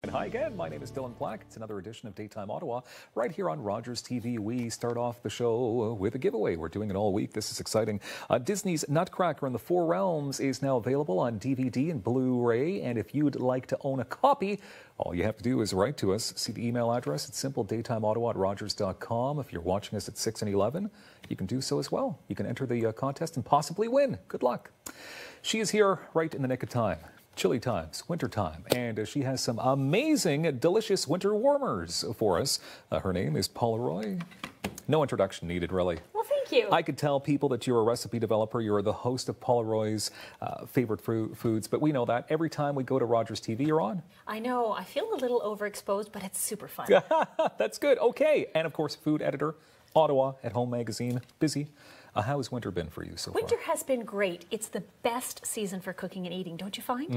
And hi again, my name is Dylan Black. It's another edition of Daytime Ottawa right here on Rogers TV. We start off the show with a giveaway. We're doing it all week. This is exciting. Disney's Nutcracker in the Four Realms is now available on DVD and Blu-ray. And if you'd like to own a copy, all you have to do is write to us. See the email address. It's simple, daytimeottawa@rogers.com. If you're watching us at 6 and 11, you can do so as well. You can enter the contest and possibly win. Good luck. She is here right in the nick of time. Chilly times, winter time, and she has some amazing, delicious winter warmers for us. Her name is Paula Roy. No introduction needed, really. Well, thank you. I could tell people that you're a recipe developer. You're the host of Paula Roy's favorite foods, but we know that every time we go to Rogers TV, you're on. I know. I feel a little overexposed, but it's super fun. That's good. Okay. And, of course, food editor, Ottawa at Home Magazine. Busy. How has winter been for you so far? Winter has been great. It's the best season for cooking and eating, don't you find?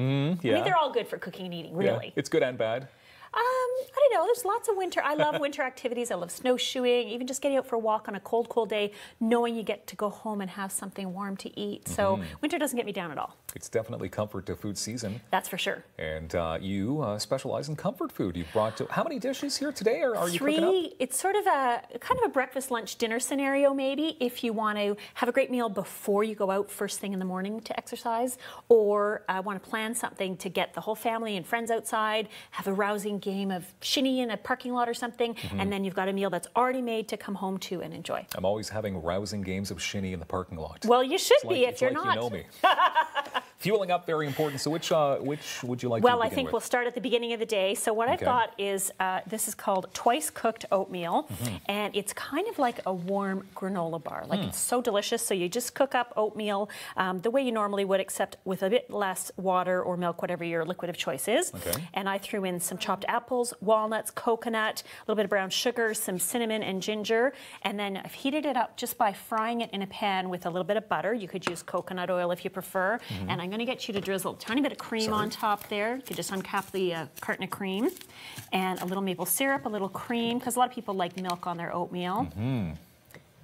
Yeah. I mean, they're all good for cooking and eating, really. Yeah. It's good and bad. I don't know. There's lots of winter. I love winter activities. I love snowshoeing, even just getting out for a walk on a cold, cold day, knowing you get to go home and have something warm to eat. So winter doesn't get me down at all. It's definitely comfort to food season. That's for sure. And you specialize in comfort food. You've brought how many dishes here today? Or are you cooking up? 3. It's sort of a kind of a breakfast, lunch, dinner scenario maybe if you want to have a great meal before you go out first thing in the morning to exercise, or want to plan something to get the whole family and friends outside, have a rousing game of shinny in a parking lot or something, and then you've got a meal that's already made to come home to and enjoy. I'm always having rousing games of shinny in the parking lot. Well, you should be if you're not. You know me. Fueling up, very important. So which would you like to begin Well, I think we'll start at the beginning of the day. So what I've got is, this is called twice cooked oatmeal, and it's kind of like a warm granola bar. Like it's so delicious. So you just cook up oatmeal the way you normally would, except with a bit less water or milk, whatever your liquid of choice is. And I threw in some chopped apples, walnuts, coconut, a little bit of brown sugar, some cinnamon and ginger, and then I've heated it up just by frying it in a pan with a little bit of butter. You could use coconut oil if you prefer. And I'm going to get you to drizzle a tiny bit of cream on top there. You could just uncap the carton of cream, and a little maple syrup, a little cream, because a lot of people like milk on their oatmeal.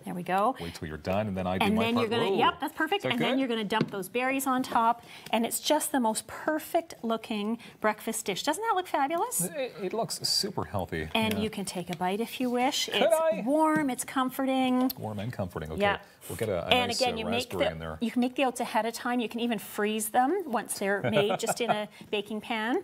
There we go. Wait till you're done, and then I do my part. And then you're going to, yep, that's perfect. And then you're going to dump those berries on top, and it's just the most perfect looking breakfast dish. Doesn't that look fabulous? It looks super healthy. And you can take a bite if you wish. It's warm, it's comforting. Warm and comforting, okay. Yeah. We'll get a and nice again, raspberry in there. You can make the oats ahead of time. You can even freeze them once they're made just in a baking pan.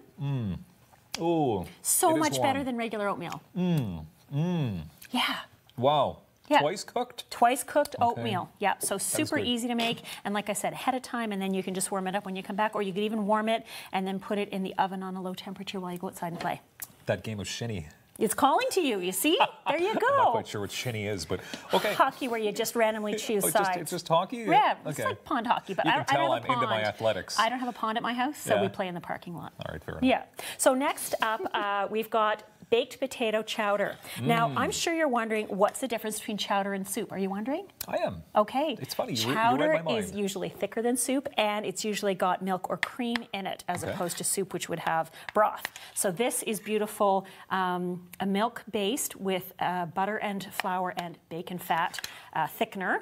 Oh, so much better than regular oatmeal. Yeah. Wow. Yeah. Twice cooked? Twice cooked oatmeal. Yeah, so super easy to make. And like I said, ahead of time, and then you can just warm it up when you come back, or you could even warm it and then put it in the oven on a low temperature while you go outside and play. That game of shinny. It's calling to you, you see? There you go. I'm not quite sure what shinny is, but okay. Hockey, where you just randomly choose sides. It's just hockey? Yeah, it's like pond hockey. But you can tell I'm into my athletics. I don't have a pond at my house, so we play in the parking lot. All right, fair enough. Yeah. So next up, we've got baked potato chowder. Now, I'm sure you're wondering, what's the difference between chowder and soup? Are you wondering? I am. Okay. It's funny, chowder you read my mind. is usually thicker than soup, and it's usually got milk or cream in it, as opposed to soup, which would have broth. So this is beautiful, a milk-based with butter and flour and bacon fat thickener.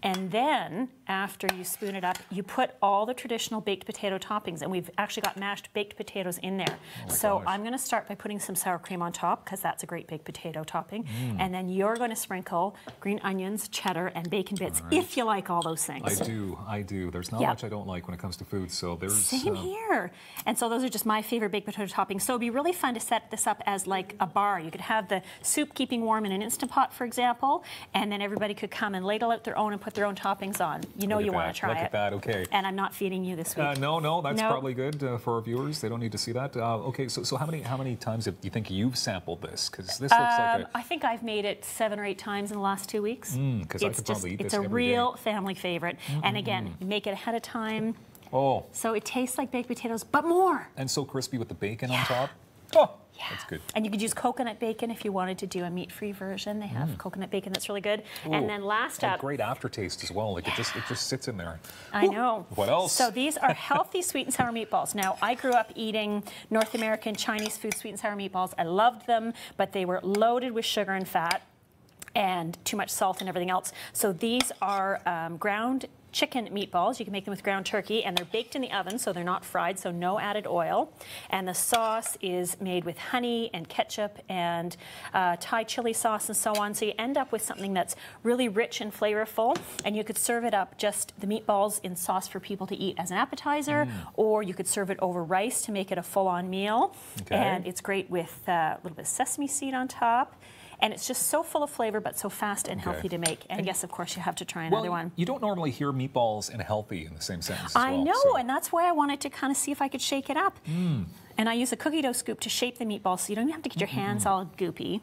And then, after you spoon it up, you put all the traditional baked potato toppings, and we've actually got mashed baked potatoes in there. So I'm going to start by putting some sour cream on top, because that's a great baked potato topping. And then you're going to sprinkle green onions, cheddar, and bacon bits, if you like all those things. I do. There's not much I don't like when it comes to food, so there's... Same here. And so those are just my favorite baked potato toppings. So it'd be really fun to set this up as like a bar. You could have the soup keeping warm in an Instant Pot, for example, and then everybody could come and ladle out their own and put their own toppings on. You know you want to try it. Look at that, okay. And I'm not feeding you this week. No, that's probably good for our viewers. They don't need to see that. Okay, so how many times do you think you've sampled this? Because this looks like I think I've made it 7 or 8 times in the last 2 weeks. Because I could probably eat this every day. It's a real family favorite. And again, you make it ahead of time. Oh. So it tastes like baked potatoes, but more. And so crispy with the bacon on top. Oh, that's good. And you could use coconut bacon if you wanted to do a meat-free version. They have coconut bacon that's really good. And then last up, great aftertaste as well. Like it just sits in there. I know. What else? So these are healthy sweet and sour meatballs. Now, I grew up eating North American Chinese food sweet and sour meatballs. I loved them, but they were loaded with sugar and fat and too much salt and everything else. So these are ground chicken meatballs. You can make them with ground turkey, and they're baked in the oven, so they're not fried, so no added oil. And the sauce is made with honey and ketchup and Thai chili sauce and so on. So you end up with something that's really rich and flavorful, and you could serve it up just the meatballs in sauce for people to eat as an appetizer, or you could serve it over rice to make it a full-on meal. Okay. And it's great with a little bit of sesame seed on top. And it's just so full of flavor, but so fast and healthy to make. And yes, of course, you have to try another one. You don't normally hear meatballs and healthy in the same sentence as I well, know, so. and that's why I wanted to kind of see if I could shake it up. And I use a cookie dough scoop to shape the meatballs, so you don't even have to get your hands all goopy.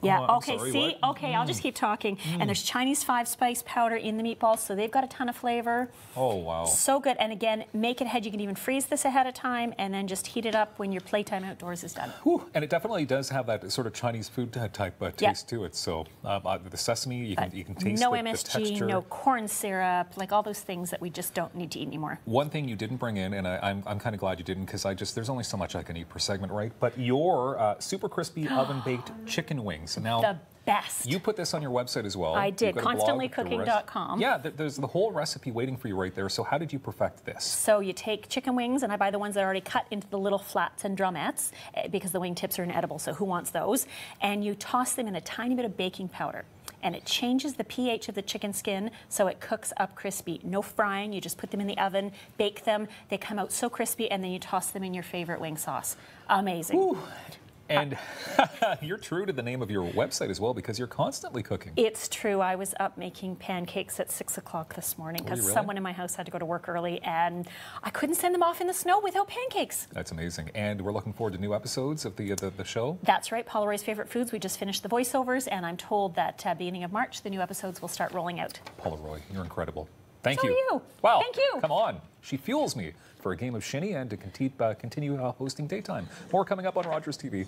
Yeah, I'm okay, sorry, see? what? Okay, I'll just keep talking. And there's Chinese 5-spice powder in the meatballs, so they've got a ton of flavor. Oh, wow. So good. And again, make it ahead. You can even freeze this ahead of time and then just heat it up when your playtime outdoors is done. Whew. And it definitely does have that sort of Chinese food type taste to it. So the sesame, you can taste no the MSG, texture. no corn syrup, like all those things that we just don't need to eat anymore. One thing you didn't bring in, and I'm kind of glad you didn't, because there's only so much I can eat per segment, right? But your super crispy oven-baked chicken wings. Now, The best. you put this on your website as well. I did, You've got a blog with the constantlycooking.com. Yeah, there's the whole recipe waiting for you right there. So how did you perfect this? So you take chicken wings, and I buy the ones that are already cut into the little flats and drumettes because the wing tips are inedible, so who wants those? And you toss them in a tiny bit of baking powder. And it changes the pH of the chicken skin so it cooks up crispy. No frying, you just put them in the oven, bake them, they come out so crispy, and then you toss them in your favorite wing sauce. Amazing. Ooh. And you're true to the name of your website as well, because you're constantly cooking. It's true. I was up making pancakes at 6 o'clock this morning because someone in my house had to go to work early, and I couldn't send them off in the snow without pancakes. That's amazing. And we're looking forward to new episodes of the show. That's right. Paula Roy's Favorite Foods. We just finished the voiceovers, and I'm told that beginning of March, the new episodes will start rolling out. Paula Roy, you're incredible. Thank So you. are you. Wow. Thank you. Come on. She fuels me for a game of shinny and to continue hosting Daytime. More coming up on Rogers TV.